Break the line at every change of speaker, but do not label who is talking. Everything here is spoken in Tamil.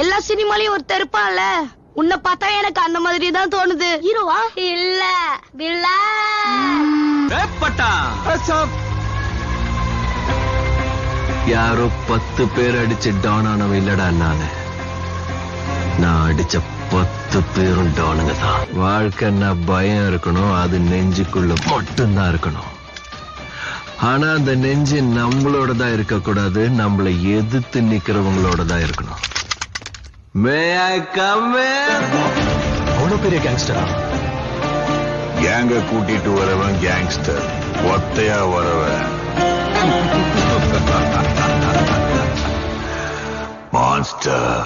எல்லா சினிமாலயும் ஒருத்தர் இருப்பான்ல, உன்னை பார்த்தா எனக்கு அந்த மாதிரி தான் தோணுது. ஹீரோவா? இல்ல,
யாரோ 10 பேர் அடிச்சு டான் ஆனவன் இல்லடா நானு. நான் அடிச்ச 10 பேரும் டானுங்க தான். வாழ்க்கைன்னா பயம் இருக்கணும், அது நெஞ்சுக்குள்ள மட்டும்தான் இருக்கணும். ஆனா அந்த நெஞ்சு நம்மளோட தான் இருக்க கூடாது, நம்மளை எதிர்த்து நிக்கிறவங்களோட தான் இருக்கணும். மே ஐ கம் இன்?
அவ்வளவு பெரிய கேங்ஸ்டரா?
கேங்க கூட்டிட்டு வரவன் கேங்ஸ்டர், ஒத்தையா வரவன் மான்ஸ்டர்.